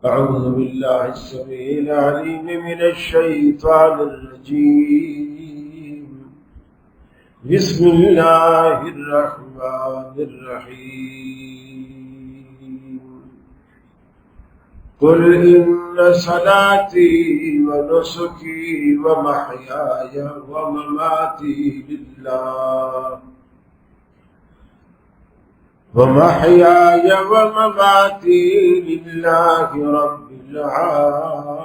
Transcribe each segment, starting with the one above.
أعوذ بالله السميع العليم من الشيطان الرجيم. بسم الله الرحمن الرحيم. قل إن صلاتي ونسكي ومحياي ومماتي لله رب العالمين.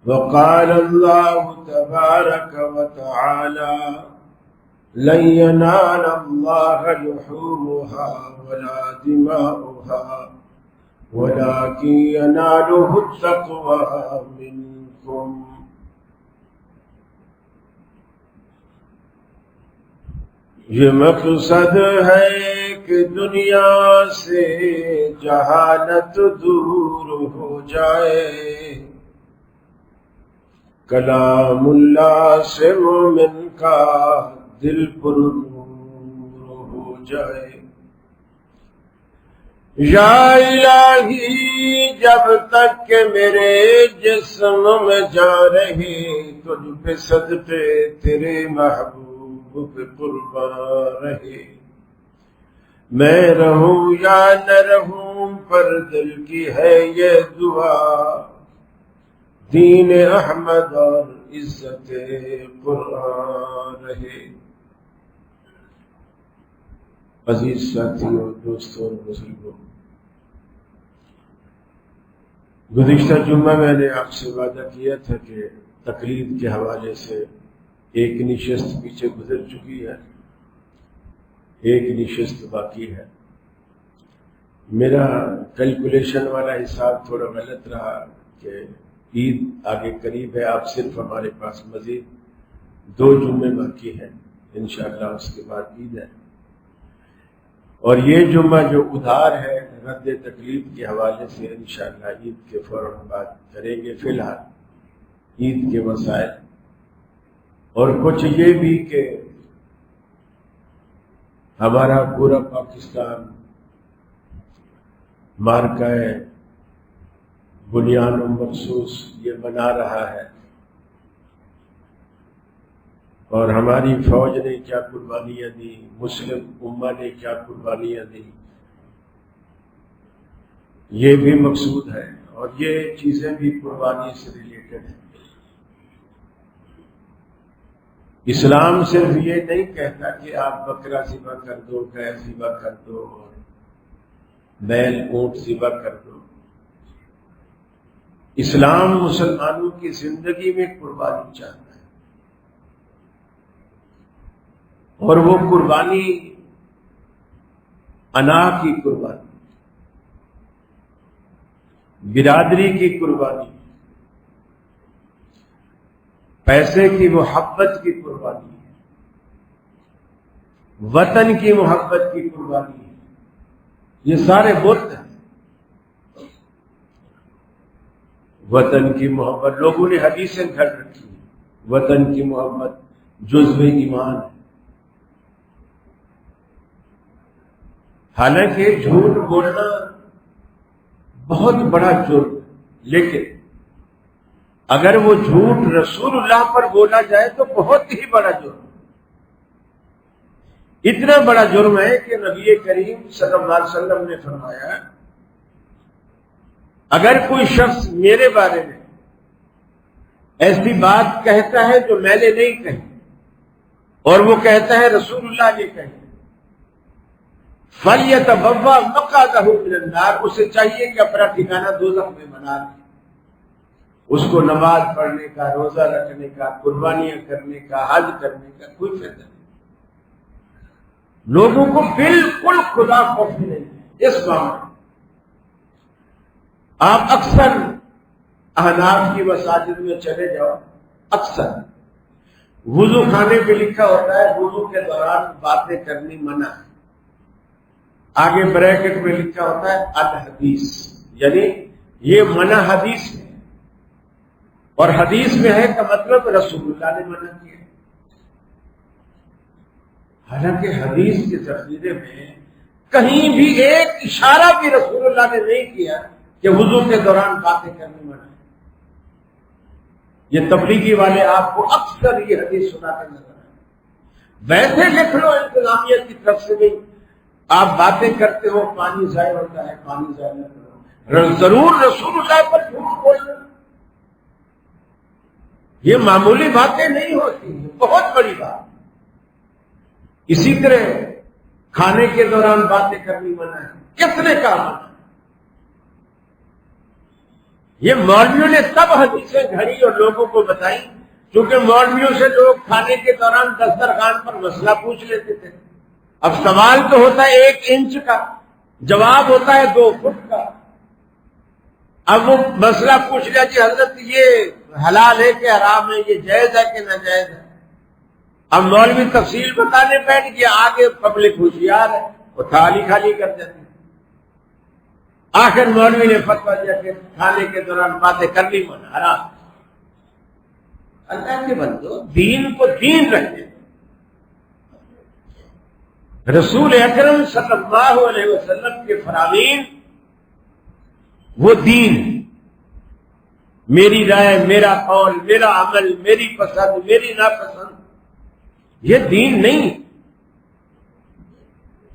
وقال الله تبارك وتعالى: لن ينال الله لحومها ولا دماؤها ولكن يناله التقوى منكم. یہ مقصد ہے کہ دنیا سے جہالت دور ہو جائے، کلام اللہ سے مومن کا دل پر نور ہو جائے۔ یا الہی، جب تک کہ میرے جسم میں جان رہے، تجھ پہ صدقے تیرے محبوب پہ قربان رہے۔ میں رہوں یا نہ رہوں، پر دل کی ہے یہ دعا، دین احمد اور عزت قرآن رہے۔ عزیز ساتھیوں، دوستوں اور بزرگوں، گزشتہ جمعہ میں نے آپ سے وعدہ کیا تھا کہ تقلید کے حوالے سے ایک نشست پیچھے گزر چکی ہے، ایک نشست باقی ہے۔ میرا کیلکولیشن والا حساب تھوڑا غلط رہا کہ عید آگے قریب ہے، اب صرف ہمارے پاس مزید 2 جمعے باقی ہیں، انشاءاللہ اس کے بعد عید ہے۔ اور یہ جمعہ جو ادھار ہے رد تکلیف کے حوالے سے انشاءاللہ عید کے فوراً بعد کریں گے۔ فی الحال عید کے مسائل اور کچھ یہ بھی کہ ہمارا پورا پاکستان مارکہ بنیان و مخصوص یہ بنا رہا ہے، اور ہماری فوج نے کیا قربانیاں دی، مسلم امہ نے کیا قربانیاں دی، یہ بھی مقصود ہے، اور یہ چیزیں بھی قربانی سے ریلیٹڈ ہیں۔ اسلام صرف یہ نہیں کہتا کہ آپ بکرا ذبح کر دو، گائے ذبح کر دو، اور بیل اونٹ ذبح کر دو۔ اسلام مسلمانوں کی زندگی میں قربانی چاہتا ہے، اور وہ قربانی انا کی قربانی، برادری کی قربانی، پیسے کی محبت کی قربانی ہے، وطن کی محبت کی قربانی ہے۔ یہ سارے بت ہیں۔ وطن کی محبت، لوگوں نے حدیثیں گھڑ رکھی ہیں، وطن کی محبت جزو ایمان ہے۔ حالانکہ جھوٹ بولنا بہت بڑا جرم ہے، لیکن اگر وہ جھوٹ رسول اللہ پر بولا جائے تو بہت ہی بڑا جرم ہے۔ اتنا بڑا جرم ہے کہ نبی کریم صلی اللہ علیہ وسلم نے فرمایا، اگر کوئی شخص میرے بارے میں ایسی بات کہتا ہے جو میں نے نہیں کہی، اور وہ کہتا ہے رسول اللہ نے کہی، فَلْيَتَبَوَّأْ مَقْعَدَهُ مِنَ النَّارِ، اسے چاہیے کہ اپنا ٹھکانہ دوزخ میں بنا لے۔ اس کو نماز پڑھنے کا، روزہ رکھنے کا، قربانیاں کرنے کا، حج کرنے کا کوئی فائدہ نہیں۔ لوگوں کو بالکل خدا خوف نہیں ہے اس معاملے میں۔ آپ اکثر احناف کی مساجد میں چلے جاؤ، اکثر وضو خانے پہ لکھا ہوتا ہے وضو کے دوران باتیں کرنی منع ہے، آگے بریکٹ میں لکھا ہوتا ہے الحدیث، یعنی یہ منع حدیث ہے، اور حدیث میں ہے کا مطلب رسول اللہ نے منع کیا۔ حالانکہ حدیث کے ذخیرے میں کہیں بھی ایک اشارہ بھی رسول اللہ نے نہیں کیا کہ وضو کے دوران باتیں کرنی منع ہے۔ یہ تبلیغی والے آپ کو اکثر یہ حدیث سناتے نظر آئے۔ ویسے لکھ لو انتظامیہ کی طرف سے بھی، آپ باتیں کرتے ہو پانی ضائع ہوتا ہے، پانی ضائع نہ کرو، ضرور رسول اللہ پر جھوٹ بولنا، یہ معمولی باتیں نہیں ہوتی، یہ بہت بڑی بات۔ اسی طرح کھانے کے دوران باتیں کرنی منع ہے، کس نے کہا منع ہے؟ یہ مولویوں نے تب حدیثیں گھڑی اور لوگوں کو بتائی کیونکہ مولویوں سے لوگ کھانے کے دوران دسترخوان پر مسئلہ پوچھ لیتے تھے۔ اب سوال تو ہوتا ہے 1 انچ کا، جواب ہوتا ہے 2 فٹ کا۔ اب وہ مسئلہ پوچھ لیا کہ حضرت یہ حلال ہے کہ حرام ہے، یہ جائز ہے کہ ناجائز ہے۔ اب مولوی تفصیل بتانے بیٹھ گیا، آگے پبلک ہوشیار ہے، وہ تھالی خالی کر دیتے ہیں۔ آخر مولوی نے فتویٰ دیا کہ کھانے کے دوران باتیں کرنی منع، حرام۔ اللہ کے بندو، دین کو دین رکھتے، رسول اکرم صلی اللہ علیہ وسلم کے فرامین وہ دین، میری رائے، میرا قول، میرا عمل، میری پسند، میری ناپسند، یہ دین نہیں۔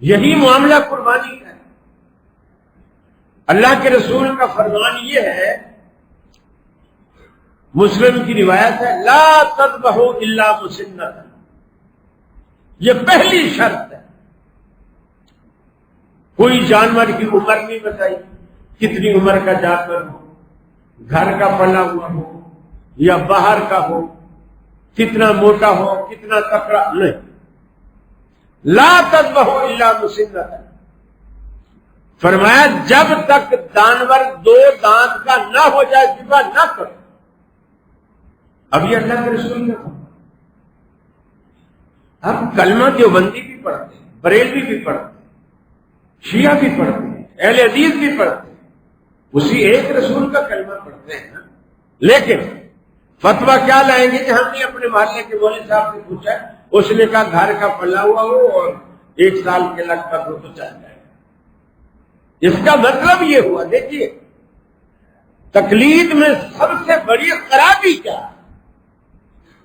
یہی معاملہ قربانی کا ہے۔ اللہ کے رسول کا فرمان یہ ہے، مسلم کی روایت ہے، لا تذبحوا الا مسنۃ، یہ پہلی شرط ہے۔ کوئی جانور کی عمر نہیں بتائی، کتنی عمر کا جانور ہو، گھر کا پلا ہوا ہو یا باہر کا ہو، کتنا موٹا ہو، کتنا تکڑا، نہیں۔ لا تذبحوا الا مسنۃ، فرمایا جب تک جانور 2 دانت کا نہ ہو جائے ذبح نہ کرو۔ اب یہ اللہ کے رسول نے کہا۔ اب کلمہ دیوبندی بھی پڑھتے ہیں، بریلوی بھی پڑھتے ہیں، شیعہ بھی پڑھتے ہیں، اہل حدیث بھی پڑھتے ہیں، اسی ایک رسول کا کلمہ پڑھتے ہیں نا۔ لیکن فتویٰ کیا لائیں گے کہ ہم نے اپنے محلے کے مولوی صاحب سے پوچھا، اس نے کہا گھر کا پلا ہوا ہو اور 1 سال کے لگ بھگ ہو تو چل جائے۔ اس کا مطلب یہ ہوا، دیکھیے تقلید میں سب سے بڑی خرابی کیا ہے؟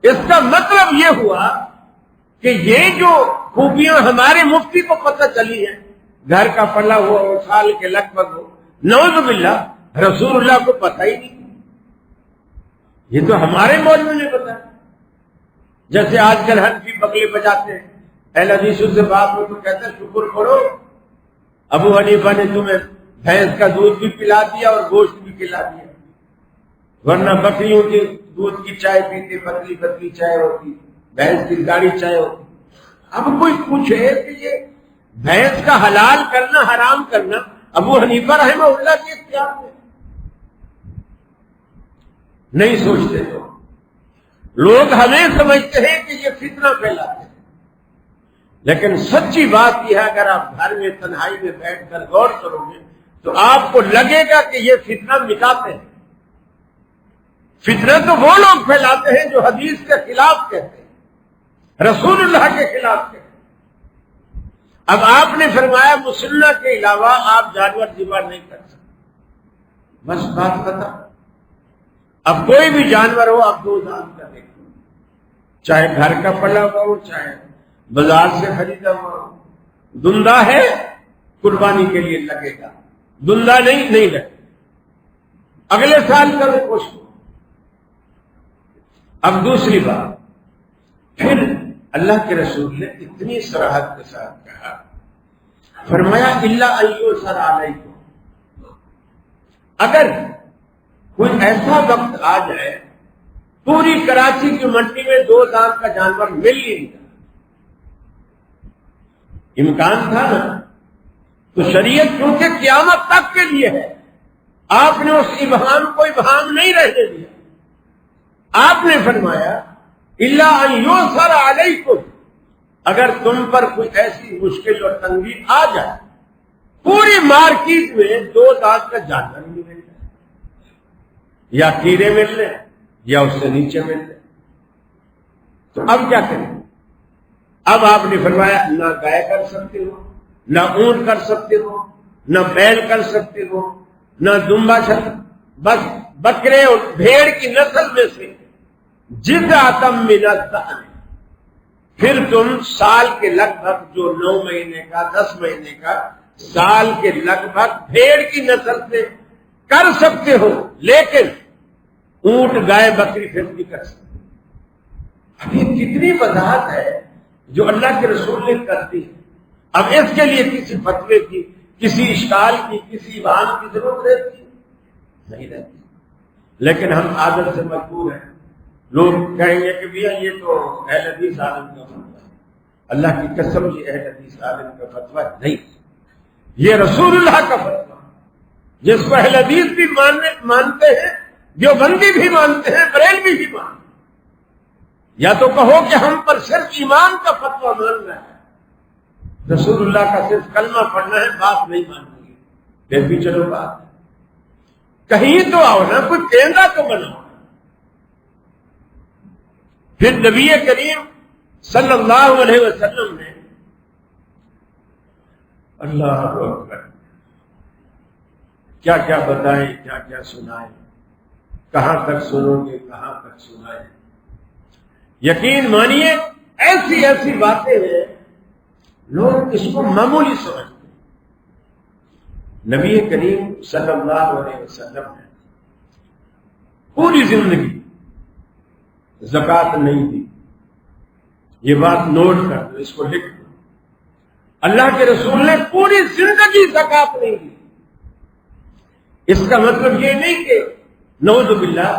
اس کا مطلب یہ ہوا کہ یہ جو خوبیاں ہمارے مفتی کو پتہ چلی ہیں، گھر کا پلا ہوا ہو، سال کے لگ بھگ ہو، نعوذ باللہ رسول اللہ کو پتہ ہی نہیں۔ یہ تو ہمارے مولوی نے بتایا۔ جیسے آج کل حنفی بغلے بجاتے ہیں، اہل حدیثوں سے بات ہو تو کہتے ہیں شکر کرو، ابو حنیفہ نے تمہیں بھینس کا دودھ بھی پلا دیا اور گوشت بھی کھلا دیا، ورنہ بکریوں کے دودھ کی چائے پیتے، پتلی پتلی چائے ہوتی، بھینس کی گاڑی چائے ہوتی۔ اب کوئی پوچھے کہ یہ بھینس کا حلال کرنا حرام کرنا ابو حنیفہ رحمہ اللہ کے اختیار میں نہیں سوچتے، تو لوگ ہمیں سمجھتے ہیں کہ یہ فتنہ پھیلاتے ہیں، لیکن سچی بات یہ ہے اگر آپ گھر میں تنہائی میں بیٹھ کر غور کرو گے تو آپ کو لگے گا کہ یہ فتنہ مٹاتے ہیں۔ فتنہ تو وہ لوگ پھیلاتے ہیں جو حدیث کے خلاف کہتے ہیں، رسول اللہ کے خلاف کہتے ہیں۔ اب آپ نے فرمایا مسنہ کے علاوہ آپ جانور ذبح نہیں کر سکتے، بس بات ختم۔ اب کوئی بھی جانور ہو آپ 2 دانت کا دیکھو، چاہے گھر کا پلا ہوا ہو، چاہے بازار سے خریدا ہوا ہو، دندہ ہے قربانی کے لیے لگے گا، دندہ نہیں لگے، اگلے سال کرو کوشش۔ اب دوسری بات، پھر اللہ کے رسول نے اتنی صراحت کے ساتھ کہا، فرمایا الا ان یؤثر علیکم، اگر کوئی ایسا وقت آ جائے پوری کراچی کی منڈی میں 2 دانت کا جانور مل ہی نہیں رہا، امکان تھا نا، تو شریعت کیونکہ قیامت تک کے لیے ہے، آپ نے اس ابہام کو ابہام نہیں رہنے دیا۔ آپ نے فرمایا الا ان یؤثر علیکم، اگر تم پر کوئی ایسی مشکل اور تنگی آ جائے، پوری مارکیٹ میں 2 دانت کا جانور نہیں مل جائے، یا کیڑے مل لیں یا اس سے نیچے مل لیں، تو اب کیا کریں؟ اب آپ نے فرمایا نہ گائے کر سکتے ہو نہ اونٹ کر سکتے ہو، نہ بیل کر سکتے ہو، نہ دمبا چھل، بس بکرے اور بھیڑ کی نسل میں سے جذعۃ من الضأن، پھر تم سال کے لگ بھگ جو 9 مہینے کا 10 مہینے کا سال کے لگ بھگ بھیڑ کی نسل سے کر سکتے ہو، لیکن اونٹ گائے بکری پھر نہیں کر سکتے۔ اب یہ کتنی وضاحت ہے جو اللہ کے رسول نے کر دی۔ اب اس کے لیے کسی فتوے کی، کسی اشکال کی، کسی ابہام کی ضرورت رہتی نہیں رہتی، لیکن ہم عادت سے مجبور ہیں۔ لوگ کہیں گے کہ بھیا یہ تو اہل حدیث عالم کا فتویٰ ہے۔ اللہ کی قسم یہ اہل حدیث عالم کا فتویٰ نہیں، یہ رسول اللہ کا فتویٰ، جس کو اہل حدیث بھی مانتے ہیں، دیوبندی بھی مانتے ہیں، بریلوی بھی مانتے ہیں۔ یا تو کہو کہ ہم پر صرف ایمان کا فتویٰ ماننا ہے، رسول اللہ کا صرف کلمہ پڑھنا ہے، بات نہیں مانیں گے، پھر بھی چلو بات ہے، کہیں تو آؤ نا، کوئی کیندرا تو بناؤ۔ پھر نبی کریم صلی اللہ علیہ وسلم نے اللہ اکبر کیا کیا بتائیں، کیا کیا سنائیں، کہاں تک سنو گے، کہاں تک سنائیں۔ یقین مانیے ایسی ایسی باتیں ہیں لوگ اس کو معمولی سمجھتے ہیں۔ نبی کریم صلی اللہ علیہ وسلم نے پوری زندگی زکوٰۃ نہیں دی، یہ بات نوٹ کر دو، اس کو لکھ دو۔ اللہ کے رسول نے پوری زندگی زکوٰۃ نہیں دی۔ اس کا مطلب یہ نہیں کہ نعوذ باللہ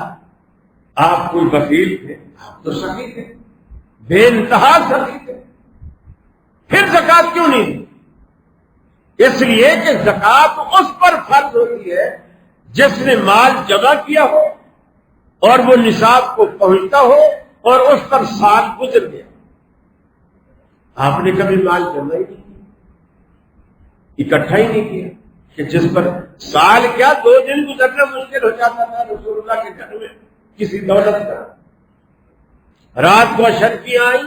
آپ کوئی بخیل تھے، آپ تو سخی تھے، بے انتہا سخی تھے، پھر زکوٰۃ کیوں نہیں دی؟ اس لیے کہ زکوٰۃ اس پر فرض ہوتی ہے جس نے مال جمع کیا ہو اور وہ نصاب کو پہنچتا ہو اور اس پر سال گزر گیا۔ آپ نے کبھی مال جمع ہی نہیں کیا، اکٹھا ہی نہیں کیا، کہ جس پر سال کیا 2 دن گزرنا مشکل ہو جاتا تھا رسول اللہ کے گھر میں کسی دولت کا۔ رات کو اشرفیاں آئیں،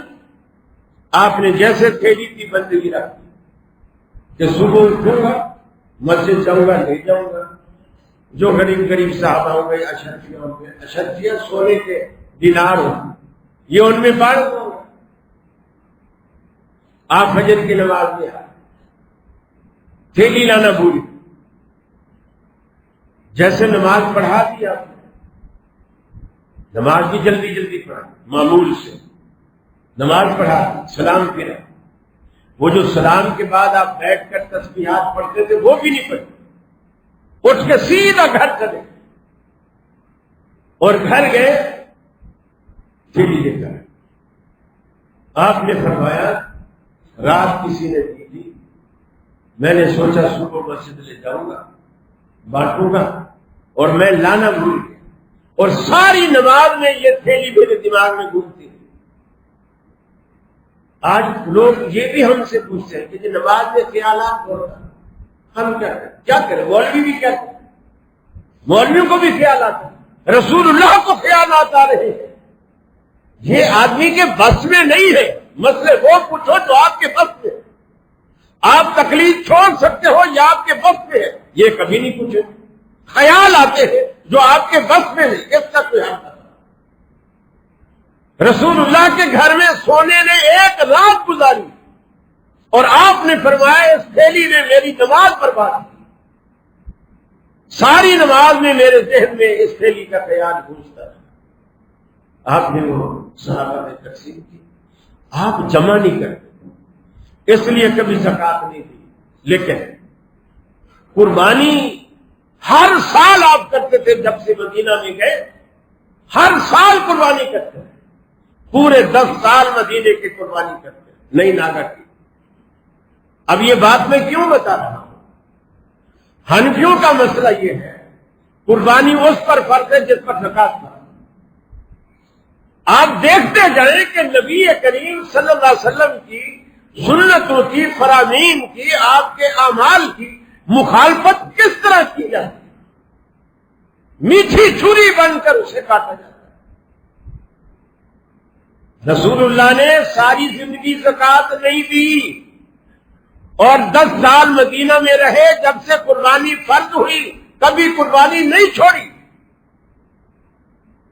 آپ نے جیسے تھیلی کی بندگی رکھی کہ صبح اٹھوں گا، مسجد جاؤں گا، لے جاؤں گا، جو غریب غریب صاحب ہوں گے، اشرفیاں ہوں گے، اشرفیاں سونے کے دینار ہوں، یہ ان میں بانٹ دوں گا۔ آپ فجر کی نماز میں آئے، تھیلی لانا بھول، جیسے نماز پڑھا دی آپ نے، نماز بھی جلدی جلدی پڑھا، معمول سے نماز پڑھا، سلام پھرا، وہ جو سلام کے بعد آپ بیٹھ کر تسبیحات پڑھتے تھے وہ بھی نہیں پڑھتے، اٹھ کے سیدھا گھر چلے اور گھر گئے، تھیلی لے کر آپ نے فرمایا رات کسی نے دی تھی، میں نے سوچا صبح مسجد لے جاؤں گا، بانٹوں گا، اور میں لانا بھول گیا، اور ساری نماز میں یہ تھیلی میرے دماغ میں گھومتی ہے۔ آج لوگ یہ بھی ہم سے پوچھتے ہیں کہ جو نماز میں خیالات ہوتا ہے، ہم کیا کریں؟ مولوی بھی کیا کریں؟ مولویوں کو بھی خیالات ہیں، رسول اللہ کو خیالات آ رہے ہیں۔ یہ آدمی کے بس میں نہیں ہے، مسئلے وہ پوچھو جو آپ کے بس میں ہے۔ آپ تکلیف چھوڑ سکتے ہو یا آپ کے بس میں ہے، یہ کبھی نہیں پوچھے۔ خیال آتے ہیں جو آپ کے بس میں نہیں، اس کا کوئی حل نہیں۔ رسول اللہ کے گھر میں سونے نے 1 رات گزاری اور آپ نے فرمایا اس تھیلی نے میری نماز برباد کی، ساری نماز میں میرے ذہن میں اس تھیلی کا خیال گونجتا رہا۔ آپ نے وہ صحابہ میں تقسیم کی، آپ جمع نہیں کرتے، اس لیے کبھی زکوٰۃ نہیں دی، لیکن قربانی ہر سال آپ کرتے تھے۔ جب سے مدینہ میں گئے ہر سال قربانی کرتے تھے، پورے 10 سال مدینے کی قربانی کرتے، نہیں ناگا کی۔ اب یہ بات میں کیوں بتا رہا ہوں؟ حنفیوں کا مسئلہ یہ ہے قربانی اس پر فرض ہے جس پر زکوٰۃ فرض۔ آپ دیکھتے جائیں کہ نبی کریم صلی اللہ علیہ وسلم کی سنتوں کی، فرامین کی، آپ کے اعمال کی مخالفت کس طرح کی جاتی ہے، میٹھی چھری بن کر اسے کاٹا جاتا ہے۔ رسول اللہ نے ساری زندگی زکوٰۃ نہیں دی، اور 10 سال مدینہ میں رہے، جب سے قربانی فرض ہوئی کبھی قربانی نہیں چھوڑی۔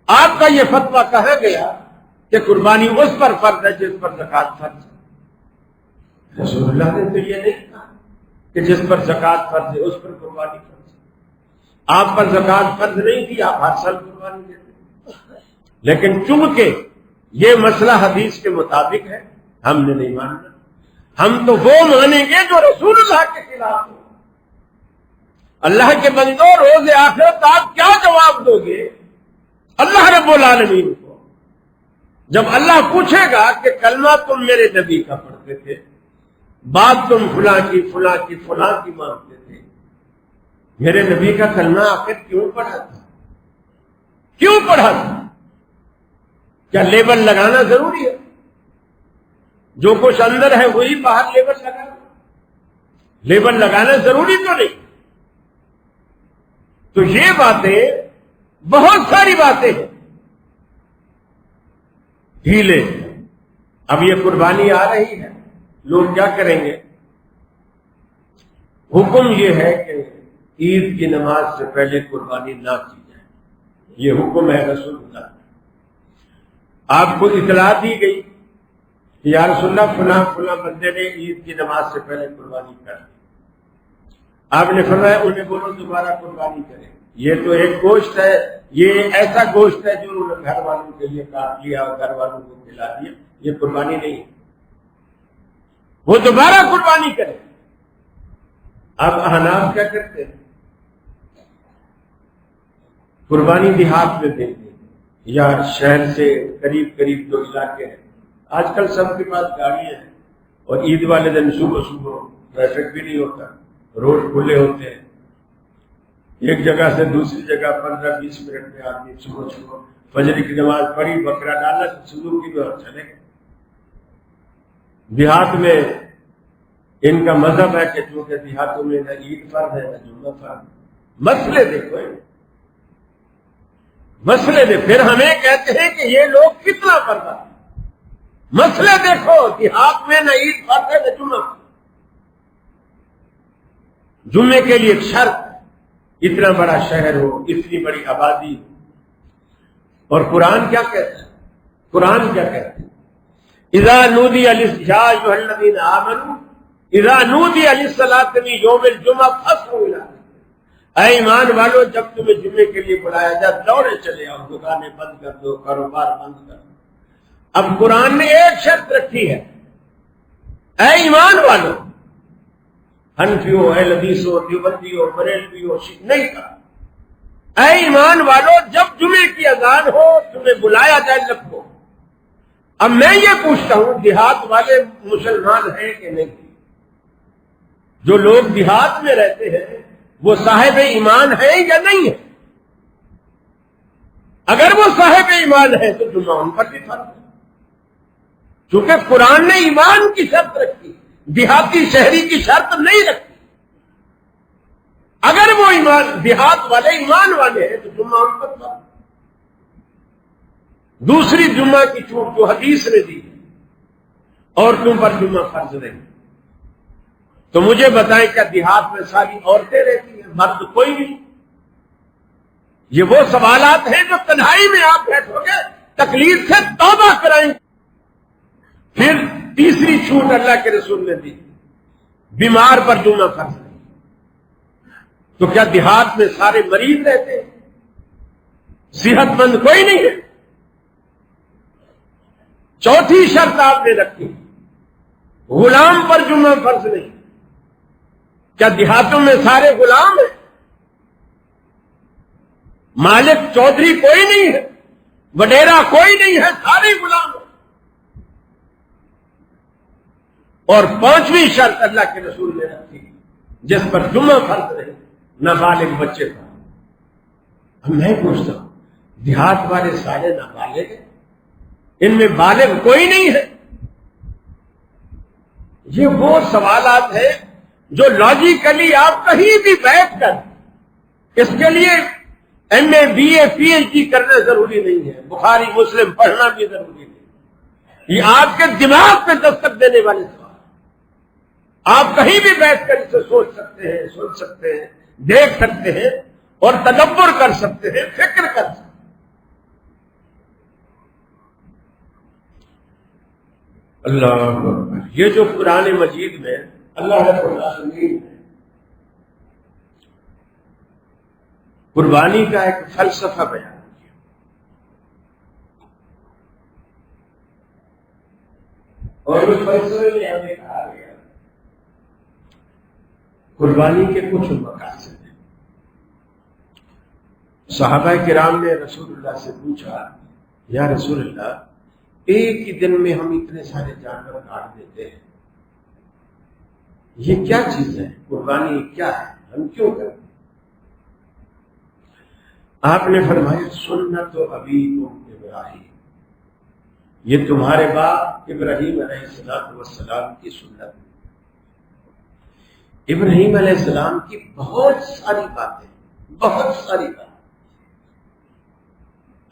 آپ کا یہ فتویٰ کہا گیا کہ قربانی اس پر فرض ہے جس پر زکوٰۃ فرض ہے؟ رسول اللہ نے تو یہ نہیں کہا کہ جس پر زکوٰۃ فرض ہے اس پر قربانی فرض ہے۔ آپ پر زکوٰۃ فرض نہیں تھی، آپ ہر سال قربانی دیتے، لیکن چونکہ یہ مسئلہ حدیث کے مطابق ہے ہم نے نہیں ماننا۔ ہم تو وہ مانیں گے جو رسول اللہ کے خلاف ہو۔ اللہ کے بندوں، روز آخرت آپ کیا جواب دو گے اللہ رب العالمین کو جب اللہ پوچھے گا کہ کلمہ تم میرے نبی کا پڑھتے تھے، بات تم فلاں کی مانتے تھے، میرے نبی کا کلمہ آخر کیوں پڑھا تھا؟ کیا لیبل لگانا ضروری ہے؟ جو کچھ اندر ہے وہی باہر لیبل لگانا؟ لیبل لگانا ضروری تو نہیں۔ تو یہ باتیں، بہت ساری باتیں ہیں ڈھیلے۔ اب یہ قربانی آ رہی ہے، لوگ کیا کریں گے؟ حکم یہ ہے کہ عید کی نماز سے پہلے قربانی نہ کی جائے، یہ حکم ہے رسول اللہ۔ آپ کو اطلاع دی گئی کہ یا رسول اللہ فلاں بندے نے عید کی نماز سے پہلے قربانی کر دی، آپ نے فرمایا انہیں بولو دوبارہ قربانی کریں۔ یہ تو ایک گوشت ہے، یہ ایسا گوشت ہے جو انہوں نے گھر والوں کے لیے کاٹ لیا اور گھر والوں کو کھلا دیا، یہ قربانی نہیں ہے، وہ دوبارہ قربانی کرے۔ اب احناف کیا کرتے ہیں؟ قربانی دیہات میں دیں گے یا شہر سے قریب جو علاقے ہیں، آج کل سب کے پاس گاڑیاں ہیں اور عید والے دن صبح ٹریفک بھی نہیں ہوتا، روڈ کھلے ہوتے ہیں، ایک جگہ سے دوسری جگہ 15-20 منٹ میں آدمی صبح فجر کی نماز پڑھی، بکرا ڈالا، شروع کی اور چلے گئے۔ دیہات میں ان کا مذہب ہے کہ چونکہ دیہاتوں میں نہ عید فرض ہے نہ جمعہ فرض۔ مسئلے دیکھو، پھر ہمیں کہتے ہیں کہ یہ لوگ کتنا پردہ۔ مسئلے دیکھو، دیہات میں نہ عید فرض ہے نہ جمعہ فرض۔ جمعے کے لیے ایک شرط، اتنا بڑا شہر ہو، اتنی بڑی آبادی ہو۔ اور قرآن کیا کہتا ہے؟ اذا نودی یا ایھا الذین آمنوا اذا نودی للصلاۃ من یوم الجمعہ فاسعوا الی ذکر۔ اے ایمان والو، جب تمہیں جمعے کے لیے بلایا جائے دوڑے چلے آؤ، دکانیں بند کر دو، کاروبار بند کر دو۔ اب قرآن نے ایک شرط رکھی ہے، اے ایمان والو، حنفی ہو، اہل حدیث ہو، دیوبندی ہو، بریلوی ہو، نہیں کہا، اے ایمان والو جب جمعے کی اذان ہو تمہیں بلایا جائے لکھو۔ اب میں یہ پوچھتا ہوں، دیہات والے مسلمان ہیں کہ نہیں؟ جو لوگ دیہات میں رہتے ہیں وہ صاحب ایمان ہیں یا نہیں ہیں؟ اگر وہ صاحب ایمان ہے تو جمعہ ان پر بھی فرض ہے، چونکہ قرآن نے ایمان کی شرط رکھی، دیہاتی شہری کی شرط نہیں رکھی۔ اگر وہ دیہات والے ایمان والے ہیں تو جمعہ ان پر فرض۔ دوسری جمعہ کی چھوٹ جو حدیث نے دی، عورتوں پر جمعہ فرض نہیں۔ تو مجھے بتائیں، کیا دیہات میں ساری عورتیں رہتی ہیں، مرد کوئی نہیں؟ یہ وہ سوالات ہیں جو تنہائی میں آپ بیٹھو گے تکلیف سے توبہ کرائیں۔ پھر تیسری چھوٹ اللہ کے رسول نے دی، بیمار پر جمعہ فرض نہیں۔ تو کیا دیہات میں سارے مریض رہتے ہیں؟ صحت مند کوئی نہیں ہے؟ چوتھی شرط آپ نے رکھی، غلام پر جمعہ فرض نہیں۔ کیا دیہاتوں میں سارے غلام ہیں؟ مالک چودھری کوئی نہیں ہے، وڈیرا کوئی نہیں ہے، سارے غلام ہیں۔ اور پانچویں شرط اللہ کے رسول نے رکھی، جس پر جمعہ فرض نہیں، نابالغ بچے پر۔ اب میں پوچھتا ہوں، دیہات والے سارے نابالغ ہیں، ان میں بالغ کوئی نہیں ہے؟ یہ وہ سوالات ہیں جو لاجیکلی آپ کہیں بھی بیٹھ کر، اس کے لیے M A B A P H D کرنا ضروری نہیں ہے، بخاری مسلم پڑھنا بھی ضروری نہیں، یہ آپ کے دماغ پہ دستک دینے والے سوال۔ آپ کہیں بھی بیٹھ کر اسے سوچ سکتے ہیں، سن سکتے ہیں، دیکھ سکتے ہیں اور تدبر کر سکتے ہیں، فکر کر سکتے ہیں۔ اللہ اکبر۔ یہ جو قرآن مجید میں اللہ رب العالمین نے قربانی کا ایک فلسفہ بیان کیا، اور اس فلسفے میں ہمیں کہا گیا قربانی کے کچھ مقاصد ہیں۔ صحابہ کرام نے رسول اللہ سے پوچھا، یا رسول اللہ، ایک ہی دن میں ہم اتنے سارے جانور کاٹ دیتے ہیں، یہ کیا چیز ہے؟ قربانی کیا ہے؟ ہم کیوں کریں؟ آپ نے فرمایا سنت و ابیکم ابراہیم، یہ تمہارے باپ ابراہیم علیہ السلام کی سنت ہے۔ ابراہیم علیہ السلام کی بہت ساری باتیں، بہت ساری باتیں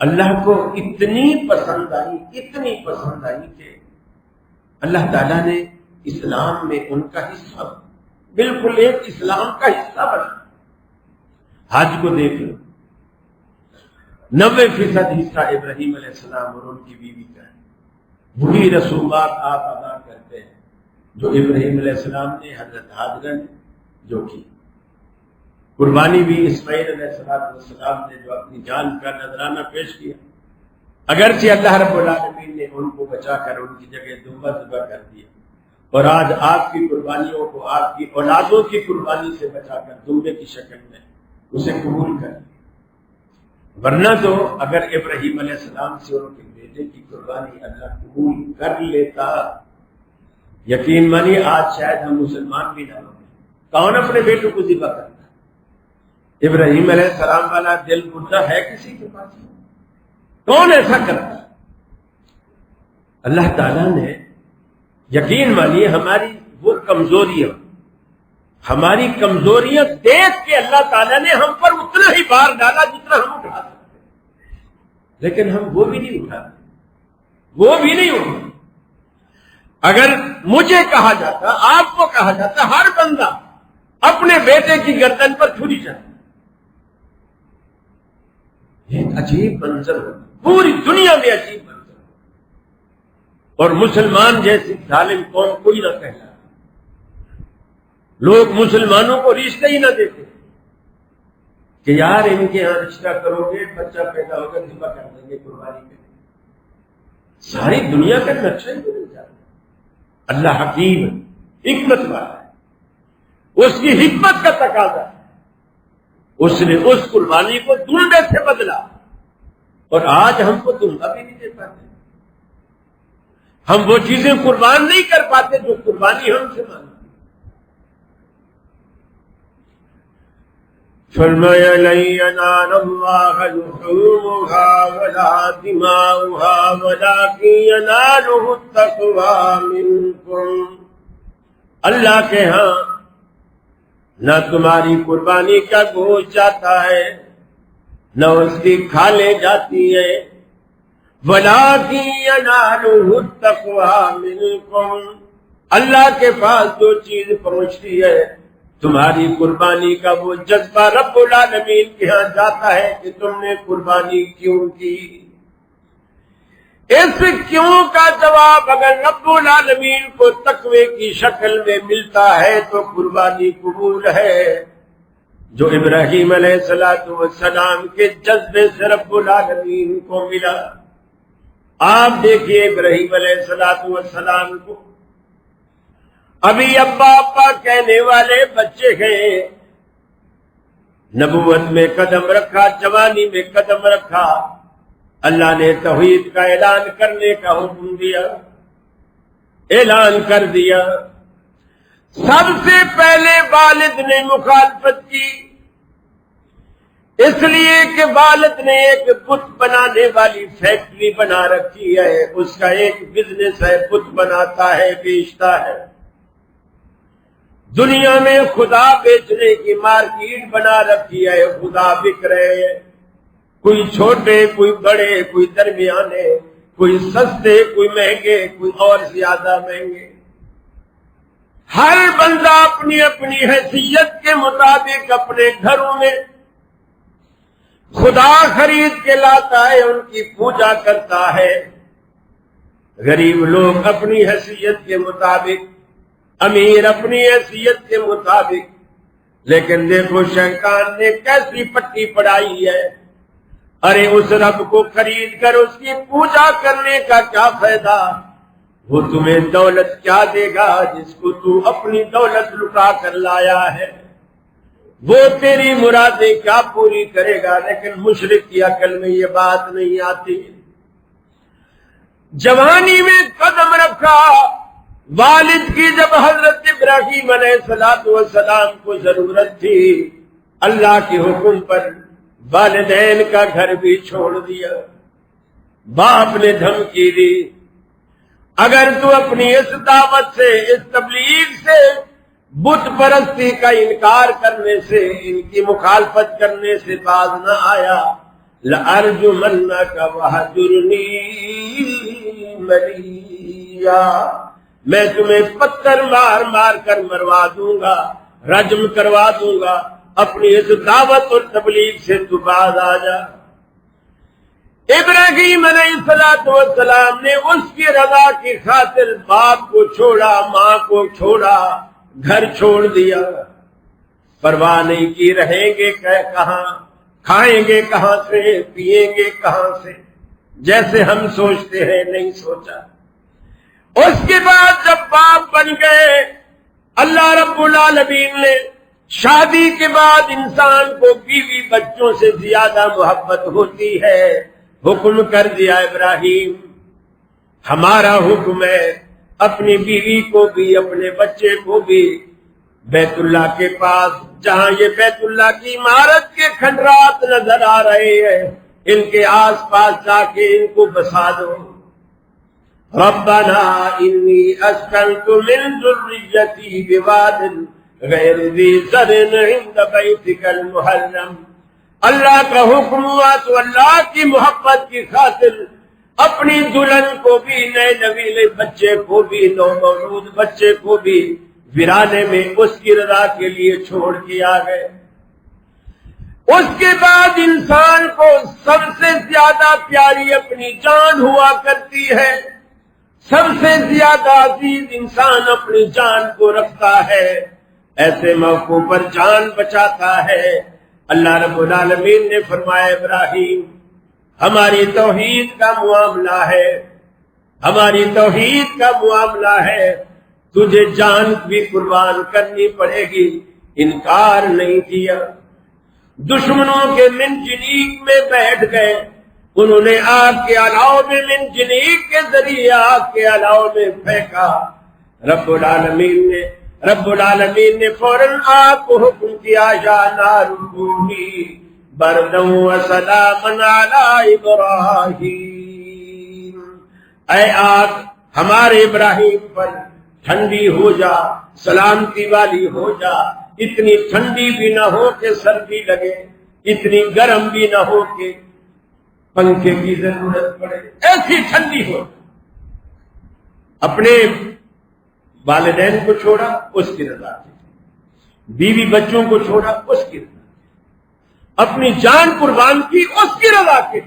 اللہ کو اتنی پسند آئی، اتنی پسند آئی کہ اللہ تعالیٰ نے اسلام میں ان کا حصہ، بالکل ایک اسلام کا حصہ بنا۔ حج کو دیکھ لو، 90% حصہ ابراہیم علیہ السلام اور ان کی بیوی کا ہے۔ وہی رسومات آپ ادا کرتے ہیں جو ابراہیم علیہ السلام نے، حضرت حاجرہ نے جو کی۔ قربانی بھی اسماعیل علیہ السلام نے جو اپنی جان کا نذرانہ پیش کیا، اگرچہ اللہ رب العالمین نے ان کو بچا کر ان کی جگہ دمبا ذبح کر دیا، اور آج آپ کی قربانیوں کو آپ کی اولادوں کی قربانی سے بچا کر دمبے کی شکل میں اسے قبول کر دیا۔ ورنہ تو اگر ابراہیم علیہ السلام سے ان کے بیٹے کی قربانی اللہ قبول کر لیتا، یقین مانی آج شاید ہم مسلمان بھی نہ ہوتے۔ کون اپنے بیٹوں کو ذبح کرتا؟ ابراہیم علیہ السلام والا دل مردہ ہے کسی کے پاس؟ کون ایسا کرتا؟ اللہ تعالیٰ نے، یقین مانیے، ہماری وہ کمزوریاں، ہماری کمزوریاں دیکھ کے اللہ تعالیٰ نے ہم پر اتنا ہی بار ڈالا جتنا ہم اٹھا سکتے، لیکن ہم وہ بھی نہیں اٹھاتے، وہ بھی نہیں اٹھاتے۔ اگر مجھے کہا جاتا، آپ کو کہا جاتا، ہر بندہ اپنے بیٹے کی گردن پر چھری چلاتا، ایک عجیب منظر ہوتا، پوری دنیا میں عجیب منظر ہوتا، اور مسلمان جیسی ظالم قوم کوئی نہ کہتا، لوگ مسلمانوں کو رشتہ ہی نہ دیتے کہ یار ان کے یہاں رشتہ کرو گے، بچہ پیدا ہوگا ذبح کر دیں گے قربانی پہ۔ ساری دنیا کا نقشہ ہی بدل جاتا ہے۔ اللہ حکیم ہے، حکمت والا ہے، اس کی حکمت کا تقاضا ہے، اس نے اس قربانی کو دمبے سے بدلا، اور آج ہم کو دمبا بھی نہیں دے پاتے، ہم وہ چیزیں قربان نہیں کر پاتے جو قربانی ہم سے مانگتی۔ فرمایا لن ینال اللہ لحومها ولا دماؤها ولکن ینالہ التقوی منکم، اللہ کے ہاں نہ تمہاری قربانی کا گوشت جاتا ہے، نہ اس کی کھالیں جاتی ہے، وَلَٰكِن يَنَالُهُ التَّقْوَىٰ مِنكُمْ، اللہ کے پاس جو چیز پہنچتی ہے تمہاری قربانی کا وہ جذبہ رب العالمین کے ہاں جاتا ہے کہ تم نے قربانی کیوں کی۔ اس کیوں کا جواب اگر رب العالمین کو تقوی کی شکل میں ملتا ہے تو قربانی قبول ہے، جو ابراہیم علیہ السلام کے جذبے سے رب العالمین کو ملا۔ آپ دیکھیے ابراہیم علیہ السلام کو ابھی ابا ابا کہنے والے بچے ہیں، نبوت میں قدم رکھا، جوانی میں قدم رکھا، اللہ نے توحید کا اعلان کرنے کا حکم دیا، اعلان کر دیا۔ سب سے پہلے والد نے مخالفت کی، اس لیے کہ والد نے ایک بت بنانے والی فیکٹری بنا رکھی ہے، اس کا ایک بزنس ہے، بت بناتا ہے، بیچتا ہے۔ دنیا میں خدا بیچنے کی مارکیٹ بنا رکھی ہے، خدا بک رہے ہیں، کوئی چھوٹے، کوئی بڑے، کوئی درمیانے، کوئی سستے، کوئی مہنگے، کوئی اور زیادہ مہنگے۔ ہر بندہ اپنی اپنی حیثیت کے مطابق اپنے گھروں میں خدا خرید کے لاتا ہے، ان کی پوجا کرتا ہے۔ غریب لوگ اپنی حیثیت کے مطابق، امیر اپنی حیثیت کے مطابق۔ لیکن دیکھو شیطان نے کیسی پٹی پڑھائی ہے، ارے اس رب کو خرید کر اس کی پوجا کرنے کا کیا فائدہ؟ وہ تمہیں دولت کیا دے گا جس کو تو اپنی دولت لٹا کر لایا ہے؟ وہ تیری مرادیں کیا پوری کرے گا؟ لیکن مشرک کی عقل میں یہ بات نہیں آتی۔ جوانی میں قدم رکھا، والد کی جب حضرت ابراہیم علیہ السلام کو ضرورت تھی، اللہ کے حکم پر والدین کا گھر بھی چھوڑ دیا۔ باپ نے دھمکی دی، اگر تو اپنی اس دعوت سے، اس تبلیغ سے، بت پرستی کا انکار کرنے سے، ان کی مخالفت کرنے سے باز نہ آیا، لَأَرْجُمَنَّكَ وَهْجُرْنِي مَلِيًّا، میں تمہیں پتھر مار مار کر مروا دوں گا، رجم کروا دوں گا۔ اپنی اس دعوت اور تبلیغ سے تو باز آ جا۔ ابراہیم علیہ السلام نے اس کی رضا کی خاطر باپ کو چھوڑا، ماں کو چھوڑا، گھر چھوڑ دیا۔ پرواہ نہیں کی رہیں گے کہاں، کھائیں گے کہاں سے، پیئیں گے کہاں سے، جیسے ہم سوچتے ہیں نہیں سوچا۔ اس کے بعد جب باپ بن گئے، اللہ رب العالمین نے شادی کے بعد انسان کو بیوی بچوں سے زیادہ محبت ہوتی ہے، حکم کر دیا ابراہیم، ہمارا حکم ہے اپنی بیوی کو بھی، اپنے بچے کو بھی بیت اللہ کے پاس، جہاں یہ بیت اللہ کی عمارت کے کھنڈرات نظر آ رہے ہیں، ان کے آس پاس جا کے ان کو بسا دو۔ ربنا انی اسکنت من ذریتی بواد غیر ذی زرع عند بیتک المحرم۔ اللہ کا حکم ہوا تو اللہ کی محبت کی خاطر اپنی دلہن کو بھی، نئے نویلے بچے کو بھی، نومولود بچے کو بھی ویرانے میں اس کی رضا کے لیے چھوڑ کے آ گئے۔ اس کے بعد انسان کو سب سے زیادہ پیاری اپنی جان ہوا کرتی ہے، سب سے زیادہ عزیز انسان اپنی جان کو رکھتا ہے، ایسے موقعوں پر جان بچاتا ہے۔ اللہ رب العالمین نے فرمایا ابراہیم، ہماری توحید کا معاملہ ہے، ہماری توحید کا معاملہ ہے، تجھے جان بھی قربان کرنی پڑے گی۔ انکار نہیں کیا۔ دشمنوں کے منجنیق میں بیٹھ گئے، انہوں نے آگ کے علاوہ میں منجنیق کے ذریعے آگ کے علاوہ میں پھینکا۔ رب العالمین نے فوراً آگ کو حکم کیا، یا نار کونی بردا وسلاما علی ابراہیم، اے آگ ہمارے ابراہیم پر ٹھنڈی ہو جا، سلامتی والی ہو جا، اتنی ٹھنڈی بھی نہ ہو کہ سردی لگے، اتنی گرم بھی نہ ہو کہ پنکھے کی ضرورت پڑے، ایسی ٹھنڈی ہو۔ اپنے والدین کو چھوڑا اس کی رضا کی، بیوی بچوں کو چھوڑا اس کی رضا کی، اپنی جان قربان کی اس کی رضا کی۔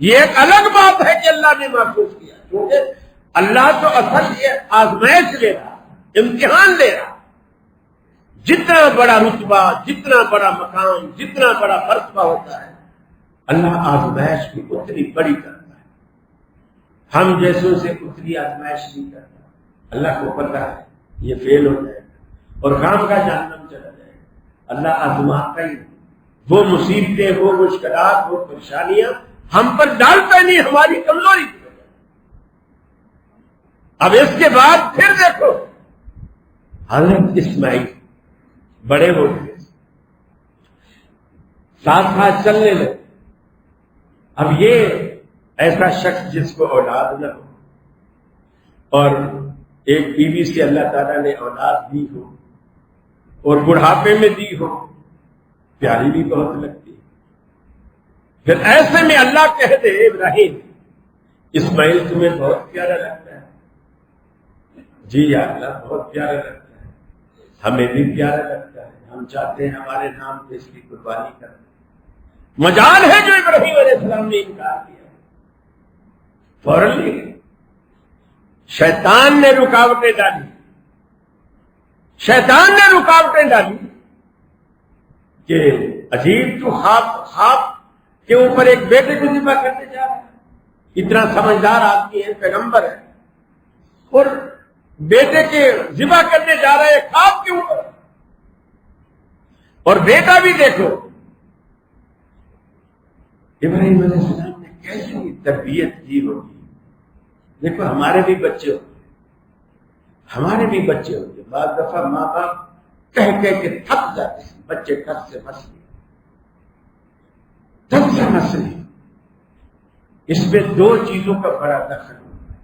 یہ ایک الگ بات ہے کہ اللہ نے محفوظ کیا، کیونکہ اللہ تو اصل یہ آزمائش لے رہا، امتحان لے رہا۔ جتنا بڑا رتبہ، جتنا بڑا مقام، جتنا بڑا مرتبہ ہوتا ہے، اللہ آزمائش کی اتنی بڑی کرتا ہے۔ ہم جیسوں سے اتنی آزمائش نہیں کرتا۔ اللہ کو پتہ ہے یہ فیل ہو جائے گا اور کام کا جہنم چلا جائے گا۔ اللہ آزماتا ہی وہ مصیبتیں، وہ مشکلات، وہ پریشانیاں ہم پر ڈالتا نہیں، ہماری کمزوری کی وجہ۔ اب اس کے بعد پھر دیکھو حضرت اسماعیل بڑے ہو گئے، ساتھ ساتھ چلنے لگے۔ اب یہ ایسا شخص جس کو اولاد نہ ہو اور ایک بیوی سے اللہ تعالیٰ نے اولاد دی ہو اور بڑھاپے میں دی ہو، پیاری بھی بہت لگتی ہے۔ پھر ایسے میں اللہ کہہ دے ابراہیم اسماعیل تمہیں بہت پیارا لگتا ہے؟ جی یا اللہ بہت پیارا لگتا ہے۔ ہمیں بھی پیارا لگتا ہے، ہم چاہتے ہیں ہمارے نام پہ اس کی قربانی کریں۔ مجال ہے جو ابراہیم علیہ السلام نے انکار کیا، فوراً لے گئے۔ شیطان نے رکاوٹیں ڈالی، شیطان نے رکاوٹیں ڈالی کہ عجیب تو خواب کے اوپر ایک بیٹے کو ذبح کرنے جا رہا ہے، اتنا سمجھدار آدمی ہے، پیغمبر ہے، اور بیٹے کے ذبح کرنے جا رہا ہے خواب کے اوپر، اور بیٹا بھی دیکھو ابراہیم علیہ السلام نے کیسی تربیت کی ہوگی۔ دیکھو ہمارے بھی بچے ہوتے ہیں، ہمارے بھی بچے ہوتے ہیں، بعض دفعہ ماں باپ کہہ کے تھک جاتے ہیں، بچے ٹس سے مس لیے، تھک سے مس لیے۔ اس میں دو چیزوں کا بڑا دخل ہوتا ہے،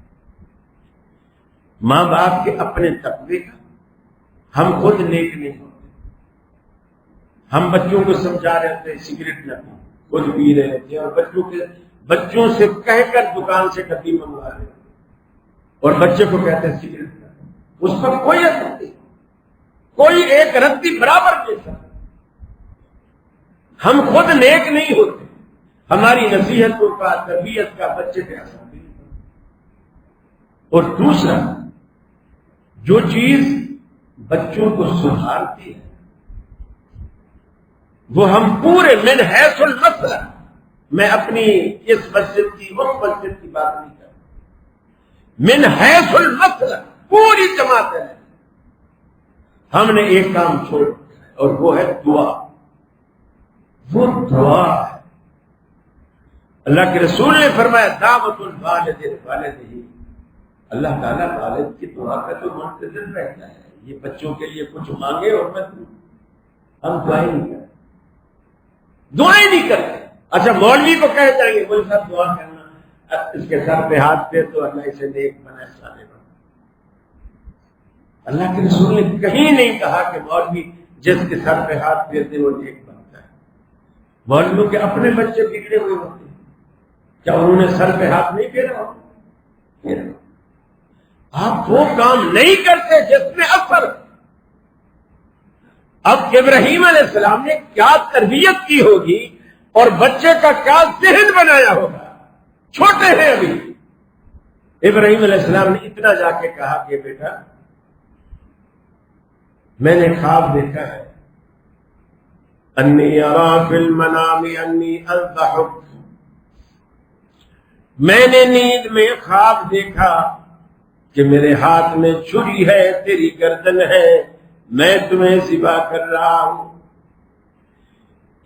ماں باپ کے اپنے تقوی کا، ہم خود نیک نہیں ہوتے، ہم بچوں کو سمجھا رہے ہوتے ہیں سگریٹ نہ پی، خود پی رہے ہوتے ہیں، اور بچوں سے کہہ کر دکان سے ڈبی منگوا رہے ہوتے ہیں، اور بچے کو کہتے ہیں سگریٹ نہ پی، اس پر کوئی اثر نہیں، کوئی ایک رتی برابر جیسا۔ ہم خود نیک نہیں ہوتے، ہماری نصیحتوں کا، تربیت کا بچے پہ اثر نہیں ہوتا۔ اور دوسرا، جو چیز بچوں کو سدھارتی ہے وہ ہم پورے من حیث المسلک، میں اپنی اس مسجد کی اس مسجد کی بات نہیں کرتا، من حیث المسلک پوری جماعت ہے، ہم نے ایک کام چھوڑ اور وہ ہے دعا۔ وہ دعا ہے، اللہ کے رسول نے فرمایا دعوت الوالد والدہ، اللہ تعالیٰ والد کی دعا کا تو منتظر رہتا ہے، یہ بچوں کے لیے کچھ مانگے اور میں دوں، ہم دعائیں نہیں کرتے، دعائیں نہیں کرتے۔ اچھا مولوی کو کہہ جائیں گے مولوی صاحب دعا کرنا، اس کے سر پہ ہاتھ پہ تو اللہ اسے نیک بنا صالح بنا۔ اللہ کے رسول نے کہیں نہیں کہا کہ مولوی جس کے سر پہ ہاتھ پھیرتے وہ نیک بنتا ہے۔ مولویوں کے اپنے بچے بگڑے ہوئے ہوتے ہیں، کیا انہوں نے سر پہ ہاتھ نہیں پھیرا؟ آپ وہ کام نہیں کرتے جس میں اثر۔ اب ابراہیم علیہ السلام نے کیا تربیت کی ہوگی اور بچے کا کیا ذہن بنایا ہوگا، چھوٹے ہیں ابھی۔ ابراہیم علیہ السلام نے اتنا جا کے کہا کہ بیٹا میں نے خواب دیکھا ہے، انی ارا فی المنام انی اذبحک، میں نے نیند میں خواب دیکھا کہ میرے ہاتھ میں چھری ہے، تیری گردن ہے، میں تمہیں ذبح کر رہا ہوں۔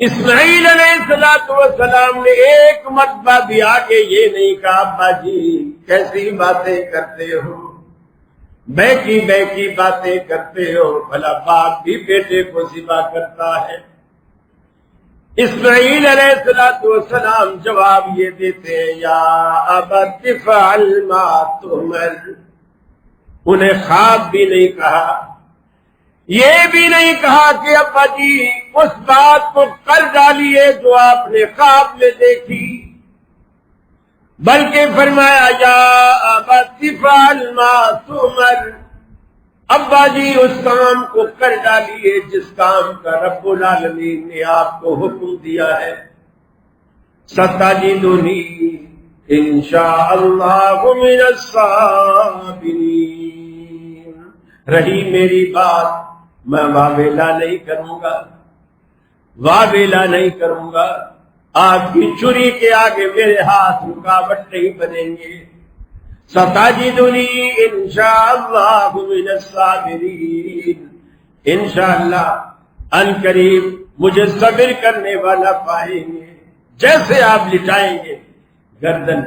اسماعیل علیہ السلام نے ایک مرتبہ بھی آگے یہ نہیں کہا ابا جی کیسی باتیں کرتے ہو، بیکی باتیں کرتے ہو، بھلا باپ بھی بیٹے کو ذبح کرتا ہے۔ اسماعیل علیہ السلام جواب یہ دیتے ہیں یا ابت افعل ما تؤمر، انہیں خواب بھی نہیں کہا، یہ بھی نہیں کہا کہ ابا جی اس بات کو کر ڈالیے جو آپ نے خواب میں دیکھی، بلکہ فرمایا یا ابت افعل ما تؤمر، ابا جی اس کام کو کر ڈالیے جس کام کا رب العالمین نے آپ کو حکم دیا ہے۔ ستجدنی انشاء اللہ من الصابرین، رہی میری بات میں واویلا نہیں کروں گا، واویلا نہیں کروں گا، آپ کی چھری کے آگے میرے ہاتھ رکاوٹ نہیں بنیں گے۔ ستجدنی انشاءاللہ من الصابرین، انشاءاللہ ان قریب مجھے صبر کرنے والا پائیں گے، جیسے آپ لٹائیں گے گردن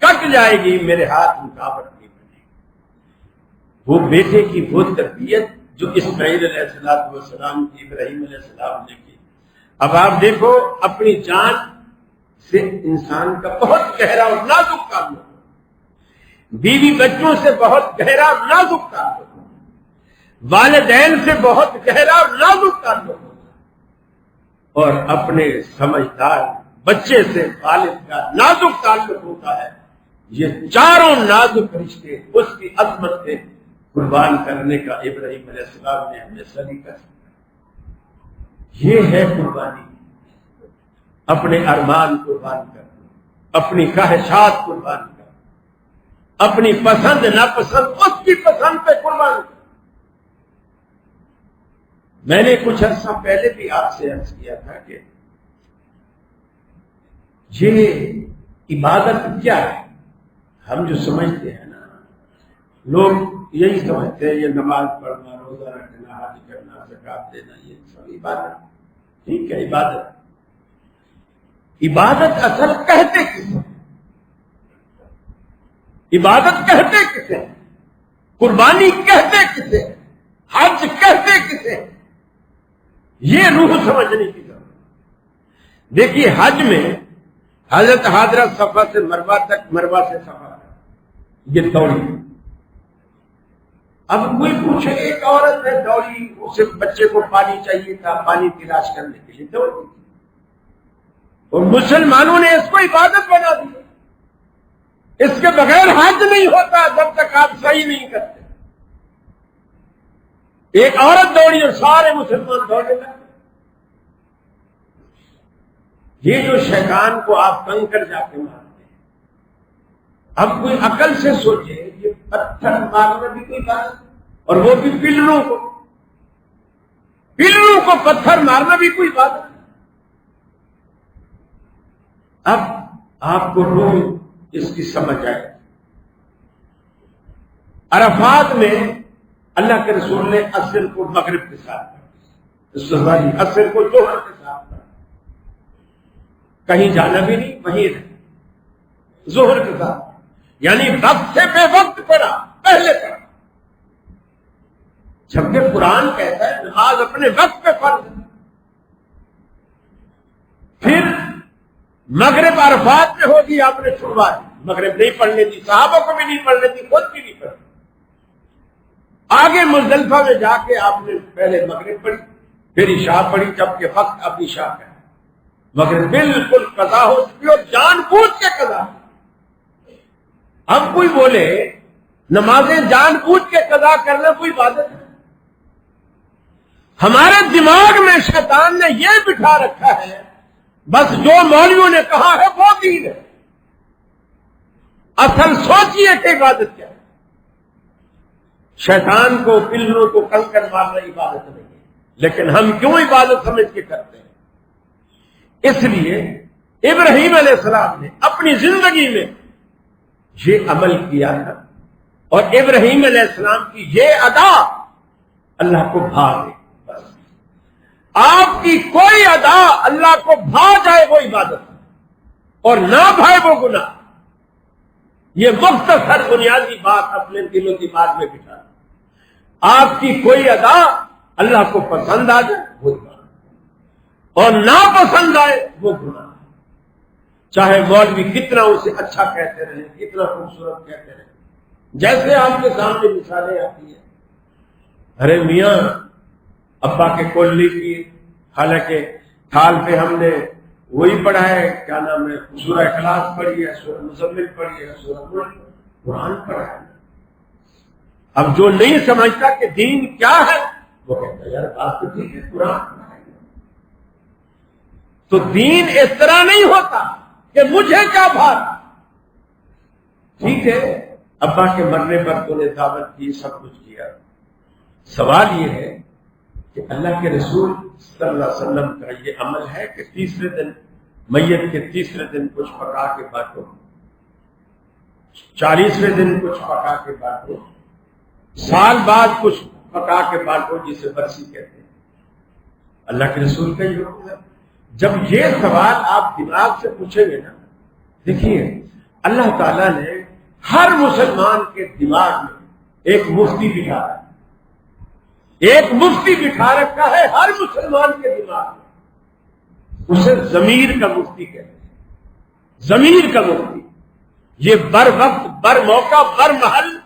کٹ جائے گی، میرے ہاتھ رکاوٹ نہیں بنے گی۔ وہ بیٹے کی وہ تربیت جو اسماعیل علیہ السلام کی ابراہیم علیہ السلام نے کی۔ اب آپ دیکھو اپنی جان سے انسان کا بہت گہرا اور نازک تعلق ہے، بیوی بچوں سے بہت گہرا اور نازک تعلق ہے، والدین سے بہت گہرا اور نازک تعلق ہوتا ہے، اور اپنے سمجھدار بچے سے والد کا نازک تعلق ہوتا ہے۔ یہ چاروں نازک رشتے اس کی عظمت سے قربان کرنے کا ابراہیم علیہ السلام نے ہمیں سلیقہ سکھایا۔ یہ ہے قربانی، اپنے ارمان قربان کرنا، اپنی خواہشات قربان کرنا، اپنی پسند ناپسند اس کی پسند پہ قربان کرنا۔ میں نے کچھ عرصہ پہلے بھی آپ سے عرض کیا تھا کہ یہ عبادت کیا ہے؟ ہم جو سمجھتے ہیں نا، لوگ یہی سمجھتے ہیں یہ نماز پڑھنا، روزہ رکھنا، حج کرنا، زکات دینا، یہ سب عبادت۔ ٹھیک ہے، عبادت عبادت اصل کہتے کسے؟ عبادت کہتے کسے؟ قربانی کہتے کسے؟ حج کہتے کسے؟ یہ روح سمجھنے کی ضرورت۔ دیکھیے، حج میں حضرت حاضرہ صفا سے مروہ تک، مروہ سے صفا تک یہ دوڑی۔ اب کوئی پوچھے، ایک عورت ہے دوڑی، اسے بچے کو پانی چاہیے تھا، پانی تلاش کرنے کے لیے دوڑی، اور مسلمانوں نے اس کو عبادت بنا دی۔ اس کے بغیر حج نہیں ہوتا جب تک آپ صحیح نہیں کرتے۔ ایک عورت دوڑی اور سارے مسلمان دوڑنے لگے۔ یہ جو شیطان کو آپ کنکر جا کے مارتے ہیں، اب کوئی عقل سے سوچے، یہ پتھر مارنا بھی کوئی بات ہے، اور وہ بھی پلروں کو پتھر مارنا بھی کوئی بات ہے۔ اب آپ کو روح اس کی سمجھ آئے۔ عرفات میں اللہ کے رسول نے عصر کو مغرب کے ساتھ پڑھا، عصر کو ظہر کے ساتھ پڑھا، کہیں جانا بھی نہیں، وہیں رہے، ظہر کے ساتھ، یعنی وقت سے بے وقت پڑھا، پہلے پڑھا۔ جبکہ قرآن کہتا ہے نماز اپنے وقت پہ فرض ہے۔ پھر مغرب عرفات میں ہوگی، آپ نے چھڑوا دی، مغرب نہیں پڑھنے دی، صحابہ کو بھی نہیں پڑھنے دی، خود بھی نہیں پڑھنے۔ آگے مزدلفہ میں جا کے آپ نے پہلے مغرب پڑھی، پھر عشاء پڑھی، جبکہ وقت اب عشاء کا ہے، مگر بالکل قضا ہو چکی اور جان بوجھ کے قضا۔ اب کوئی بولے نمازیں جان بوجھ کے قضا کرنا کوئی عبادت ہے؟ ہمارے دماغ میں شیطان نے یہ بٹھا رکھا ہے بس جو مولویوں نے کہا ہے وہ دین ہے۔ اصل سوچیے کہ عبادت کیا ہے۔ شیطان کو، پلروں کو کنکر مارنا عبادت نہیں ہے، لیکن ہم کیوں عبادت سمجھ کے کرتے ہیں؟ اس لیے ابراہیم علیہ السلام نے اپنی زندگی میں یہ عمل کیا تھا، اور ابراہیم علیہ السلام کی یہ ادا اللہ کو بھا دے۔ بس آپ کی کوئی ادا اللہ کو بھا جائے وہ عبادت ہے، اور نہ بھائے وہ گناہ۔ یہ مختصر بنیادی بات اپنے دل و دماغ میں بٹھا۔ آپ کی کوئی ادا اللہ کو پسند آ جائے وہ عبادت، اور نہ پسند آئے وہ گناہ۔ چاہے مولوی کتنا اسے اچھا کہتے رہے، کتنا خوبصورت کہتے رہے، جیسے آپ کے سامنے مثالیں آتی ہیں، ارے میاں ابا کے کوللی کی، حالانکہ تھال پہ ہم نے وہی پڑھا ہے، کیا نام ہے، سورہ اخلاص پڑھی ہے، سورہ مزمل پڑھی ہے، سورہ ملک، قرآن پڑھا ہے۔ اب جو نہیں سمجھتا کہ دین کیا ہے وہ کہتا ہے یار بات تو ٹھیک ہے، قرآن پڑھا ہے۔ تو دین اس طرح نہیں ہوتا کہ مجھے کیا بھاتا۔ ٹھیک ہے، ابا کے مرنے پر تو نے دعوت کی، سب کچھ کیا، سوال یہ ہے کہ اللہ کے رسول صلی اللہ علیہ وسلم کا یہ عمل ہے کہ تیسرے دن، میت کے تیسرے دن کچھ پکا کے بانٹو، 40ویں دن کچھ پکا کے بانٹو، سال بعد کچھ پکا کے بانٹو، جسے برسی کہتے ہیں۔ اللہ کے رسول کا یہ حکم ہے۔ جب یہ سوال آپ دماغ سے پوچھیں گے نا، دیکھیے اللہ تعالیٰ نے ہر مسلمان کے دماغ میں ایک مفتی بٹھا رکھا ہے، ایک مفتی بٹھا رکھا ہے ہر مسلمان کے دماغ میں، اسے ضمیر کا مفتی کہتے ہیں۔ ضمیر کا مفتی یہ بر وقت، بر موقع، بر محل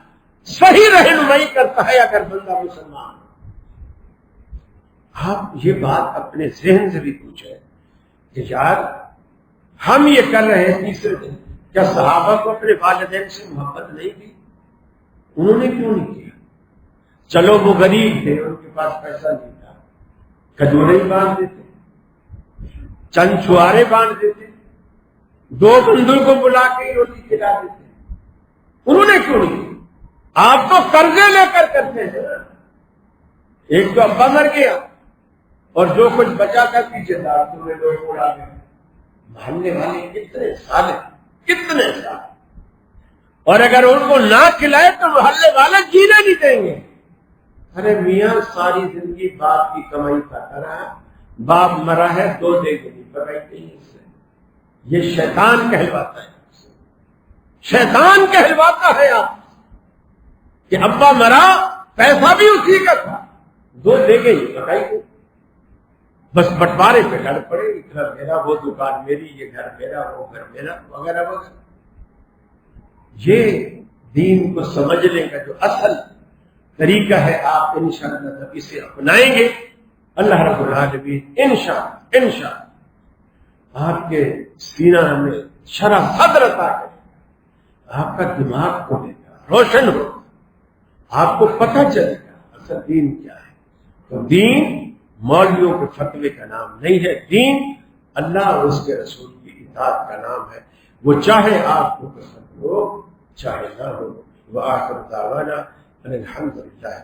صحیح رہنمائی کرتا ہے اگر بندہ مسلمان۔ آپ یہ بات اپنے ذہن سے بھی پوچھیں کہ یار ہم یہ کر رہے ہیں تیسرے دن، کیا صحابہ کو اپنے والدین سے محبت نہیں تھی؟ انہوں نے کیوں نہیں کیا؟ چلو وہ غریب تھے، ان کے پاس پیسہ نہیں تھا، کھجوریں باندھ دیتے، چند چھوارے باندھ دیتے، 2 بندوں کو بلا کے روٹی کھلا دیتے. انہوں نے کیوں نہیں؟ آپ تو قرضے لے کر کرتے ہیں. ایک تو ابا مر گیا اور جو کچھ بچا تھا پیچھے دارتوں میں لوگ اڑا گئے. محلے والے کتنے سال، اور اگر ان کو نہ کھلائے تو محلے والے جینے نہیں دیں گے. ارے میاں ساری زندگی باپ کی کمائی کھاتا رہا، باپ مرا ہے 2 دیگنی پکائی نہیں اس سے. یہ شیطان کہلواتا ہے، شیطان کہلواتا ہے آپ کہ ابا مرا پیسہ بھی اسی کا تھا، 2 دیگنی پکائی نہیں. بس بٹوارے پہ ڈر پڑے، ادھر میرا، وہ دکان میری، یہ گھر میرا، وہ گھر میرا، وغیرہ وغیرہ. یہ دین کو سمجھنے کا جو اصل طریقہ ہے، آپ انشاءاللہ جب اسے اپنائیں گے، اللہ رب العالمین انشاءاللہ آپ کے سینہ میں شرح صدر عطا کرے، آپ کا دماغ کھلے گا، روشن ہوگا، آپ کو پتہ چلے گا اصل دین کیا ہے. تو دین مولویوں کے فتوے کا نام نہیں ہے، دین اللہ اور اس کے رسول کی اطاعت کا نام ہے. وہ چاہے آپ کو پسند ہو چاہے نہ ہو. وآخر دعوانا ان الحمد للہ.